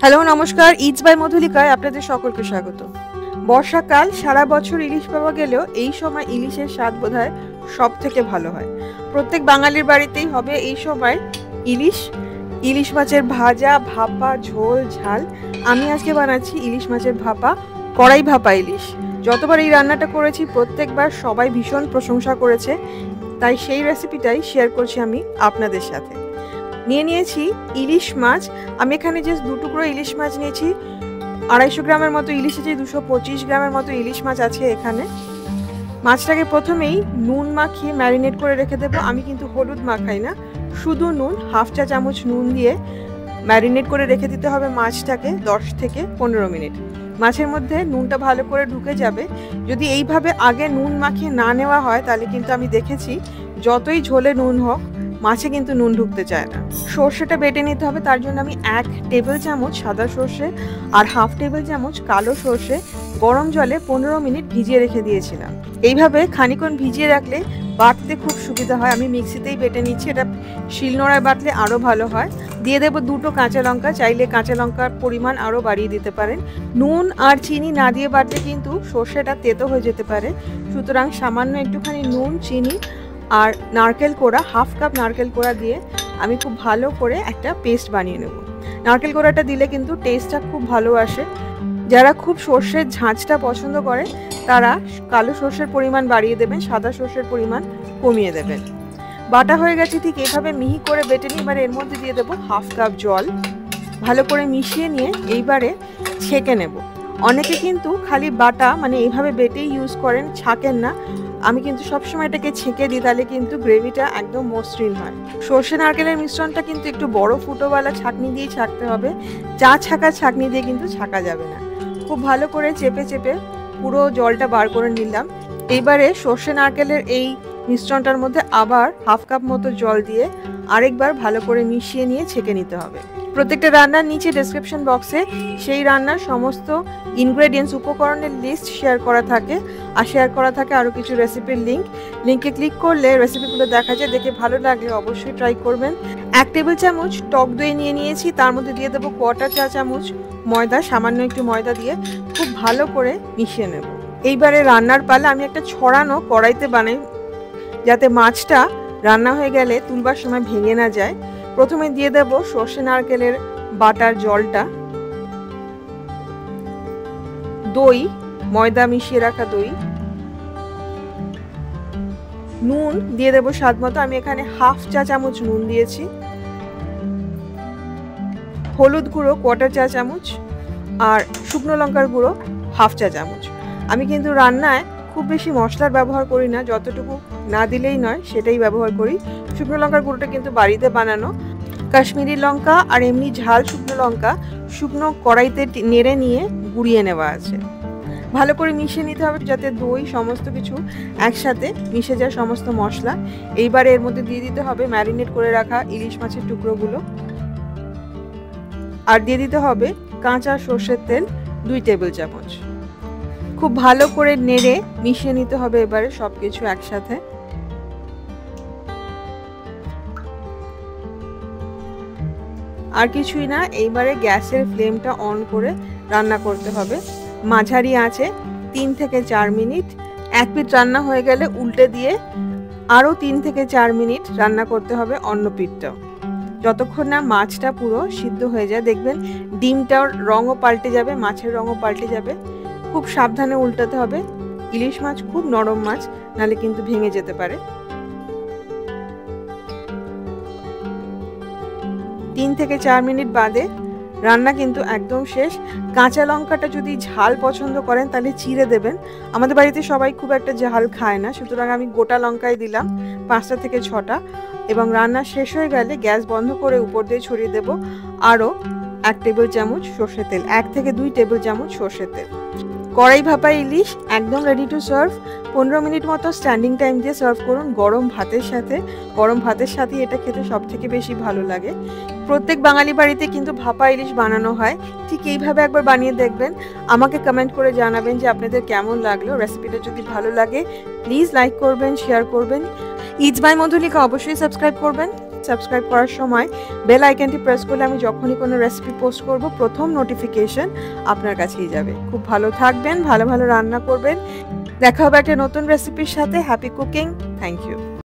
Hello নমস্কার, it's by মধুলিকায় আপনাদের সকলকে স্বাগত। বর্ষাকাল, সারা বছর ইলিশ পাওয়া গেলেও এই সময় ইলিশের স্বাদ বোধহয় সব থেকে ভালো হয়। প্রত্যেক বাঙালির বাড়িতেই হবে এই সময় ইলিশ মাছের ভাজা, ভাপা, ঝোল, ঝাল। আমি আজকে বানাচ্ছি ইলিশ মাছের ভাপা, কড়াই ভাপা ইলিশ। যতবার এই রান্নাটা করেছি প্রত্যেকবার সবাই ভীষণ প্রশংসা করেছে, তাই সেই রেসিপিটাই শেয়ার করছি আমি আপনাদের সাথে। নিয়েছি ইলিশ মাছ। আমি এখানে জাস্ট 2 টুকরো ইলিশ মাছ নিয়েছি। 250 গ্রামের মতো ইলিশ আছে, 225 গ্রামের মতো ইলিশ মাছ আছে এখানে। মাছটাকে প্রথমেই নুন মাখিয়ে ম্যারিনেট করে রেখে দেবো। আমি কিন্তু হলুদ মাখাই না, শুধু নুন, 1/2 চা চামচ নুন দিয়ে ম্যারিনেট করে রেখে দিতে হবে মাছটাকে 10 থেকে 15 মিনিট। মাছের মধ্যে নুনটা ভালো করে ঢুকে যাবে। যদি এইভাবে আগে নুন মাখিয়ে না নেওয়া হয় তাহলে কিন্তু আমি দেখেছি যতই ঝোলে নুন হোক মাছে কিন্তু নুন ঢুকতে চায় না। সর্ষেটা বেটে নিতে হবে। তার জন্য আমি 1 টেবিল চামচ সাদা সর্ষে আর 1/2 টেবিল চামচ কালো সর্ষে গরম জলে 15 মিনিট ভিজিয়ে রেখে দিয়েছিলাম। এইভাবে খানিকক্ষণ ভিজিয়ে রাখলে বাটতে খুব সুবিধা হয়। আমি মিক্সিতেই বেটে নিচ্ছি, এটা শিলনোড়ায় বাটলে আরও ভালো হয়। দিয়ে দেবো 2টো কাঁচা লঙ্কা, চাইলে কাঁচা লঙ্কার পরিমাণ আরও বাড়িয়ে দিতে পারেন। নুন আর চিনি না দিয়ে বাটলে কিন্তু সর্ষেটা তেতো হয়ে যেতে পারে, সুতরাং সামান্য একটুখানি নুন, চিনি আর নারকেল কোড়া, 1/2 কাপ নারকেল কোড়া দিয়ে আমি খুব ভালো করে একটা পেস্ট বানিয়ে নেব। নারকেল কোড়াটা দিলে কিন্তু টেস্টটা খুব ভালো আসে। যারা খুব সর্ষের ঝাঁঝটা পছন্দ করে তারা কালো সর্ষের পরিমাণ বাড়িয়ে দেবেন, সাদা সর্ষের পরিমাণ কমিয়ে দেবেন। বাটা হয়ে গেছে, ঠিক এইভাবে মিহি করে বেটে নিয়ে এবার এর মধ্যে দিয়ে দেবো 1/2 কাপ জল। ভালো করে মিশিয়ে নিয়ে এইবারে ছেঁকে নেব। অনেকে কিন্তু খালি বাটা মানে এইভাবে বেটেই ইউজ করেন, ছাঁকেন না। আমি কিন্তু সবসময় এটাকে ছেঁকে দিই, তাহলে কিন্তু গ্রেভিটা একদম মসৃণ হয়। সর্ষে নারকেলের মিশ্রণটা কিন্তু একটু বড় ফুটোওয়ালা ছাঁকনি দিয়েই ছাঁকতে হবে, চা ছাঁকা ছাঁকনি দিয়ে কিন্তু ছাঁকা যাবে না। খুব ভালো করে চেপে চেপে পুরো জলটা বার করে নিলাম। এইবারে সর্ষে নারকেলের এই মিশ্রণটার মধ্যে আবার 1/2 কাপ মতো জল দিয়ে আরেকবার ভালো করে মিশিয়ে নিয়ে ছেঁকে নিতে হবে। প্রত্যেকটা রান্নার নিচে ডেসক্রিপশন বক্সে সেই রান্নার সমস্ত ইনগ্রেডিয়েন্টস, উপকরণের লিস্ট শেয়ার করা থাকে, আর শেয়ার করা থাকে আরও কিছু রেসিপির লিঙ্কে ক্লিক করলে রেসিপিগুলো দেখা যায়। দেখে ভালো লাগলে অবশ্যই ট্রাই করবেন। 1 টেবিল চামচ টক দই নিয়েছি, তার মধ্যে দিয়ে দেবো 1/4 চা চামচ ময়দা, সামান্য একটু ময়দা দিয়ে খুব ভালো করে মিশিয়ে নেব। এইবারে রান্নার পালা। আমি একটা ছড়ানো কড়াইতে বানাই, যাতে মাছটা রান্না হয়ে গেলে তুলবার সময় ভেঙে না যায়। প্রথমে দিয়ে দেব সর্ষে নারকেলের বাটার জলটা, দই, ময়দা মিশিয়ে রাখা দই, নুন দিয়ে দেবো স্বাদ মতো। আমি এখানে 1/2 চা চামচ নুন দিয়েছি। হলুদ গুঁড়ো 1/4 চা চামচ আর শুকনো লঙ্কার গুঁড়ো 1/2 চা চামচ। আমি কিন্তু রান্নায় খুব বেশি মশলার ব্যবহার করি না, যতটুকু না দিলেই নয় সেটাই ব্যবহার করি। শুকনো লঙ্কার গুঁড়োটা কিন্তু বাড়িতে বানানো। কাশ্মীরি লঙ্কা আর এমনি ঝাল শুকনো লঙ্কা শুকনো কড়াইতে নেড়ে নিয়ে গুঁড়িয়ে নেওয়া আছে। ভালো করে মিশিয়ে নিতে হবে যাতে দই সমস্ত কিছু একসাথে মিশে যায়, সমস্ত মশলা। এইবার এর মধ্যে দিয়ে দিতে হবে ম্যারিনেট করে রাখা ইলিশ মাছের টুকরোগুলো, আর দিয়ে দিতে হবে কাঁচা সর্ষের তেল 2 টেবিল চামচ। খুব ভালো করে নেড়ে মিশিয়ে নিতে হবে এবারে সবকিছু একসাথে। আর কিছুই না, এইবারে গ্যাসের ফ্লেমটা অন করে রান্না করতে হবে মাঝারি আঁচে 3 থেকে 4 মিনিট। 1 পিঠ রান্না হয়ে গেলে উল্টে দিয়ে আরও 3 থেকে 4 মিনিট রান্না করতে হবে অন্য পিঠটাও, যতক্ষণ না মাছটা পুরো সিদ্ধ হয়ে যায়। দেখবেন ডিমটার রঙও পাল্টে যাবে, মাছের রঙও পাল্টে যাবে। খুব সাবধানে উল্টাতে হবে। ইলিশ মাছ খুব নরম মাছ, নাহলে কিন্তু ভেঙে যেতে পারে। 3 থেকে 4 মিনিট বাদে রান্না কিন্তু একদম শেষ। কাঁচা লঙ্কাটা যদি ঝাল পছন্দ করেন তাহলে চিড়ে দেবেন। আমাদের বাড়িতে সবাই খুব একটা ঝাল খায় না, সুতরাং আমি গোটা লঙ্কাই দিলাম 5টা থেকে 6টা। এবং রান্না শেষ হয়ে গেলে গ্যাস বন্ধ করে উপর দিয়ে ছড়িয়ে দেব আরও 1 টেবিল চামচ সর্ষের তেল, 1 থেকে 2 টেবিল চামচ সর্ষের তেল। কড়াই ভাপা ইলিশ একদম রেডি টু সার্ভ। 15 মিনিট মতো স্ট্যান্ডিং টাইম দিয়ে সার্ভ করুন গরম ভাতের সাথে। গরম ভাতের সাথে এটা খেতে সব থেকে বেশি ভালো লাগে। প্রত্যেক বাঙালি বাড়িতে কিন্তু ভাপা ইলিশ বানানো হয়, ঠিক এইভাবে একবার বানিয়ে দেখবেন। আমাকে কমেন্ট করে জানাবেন যে আপনাদের কেমন লাগলো। রেসিপিটা যদি ভালো লাগে প্লিজ লাইক করবেন, শেয়ার করবেন। ইটস বাই মধুলিকা অবশ্যই সাবস্ক্রাইব করবেন। সাবস্ক্রাইব করার সময় বেল আইকনটি প্রেস করলে আমি যখনই কোনো রেসিপি পোস্ট করব প্রথম নোটিফিকেশন আপনার কাছেই যাবে। খুব ভালো থাকবেন, ভালো ভালো রান্না করবেন। দেখা হবে একটা নতুন রেসিপির সাথে। Happy cooking. Thank you.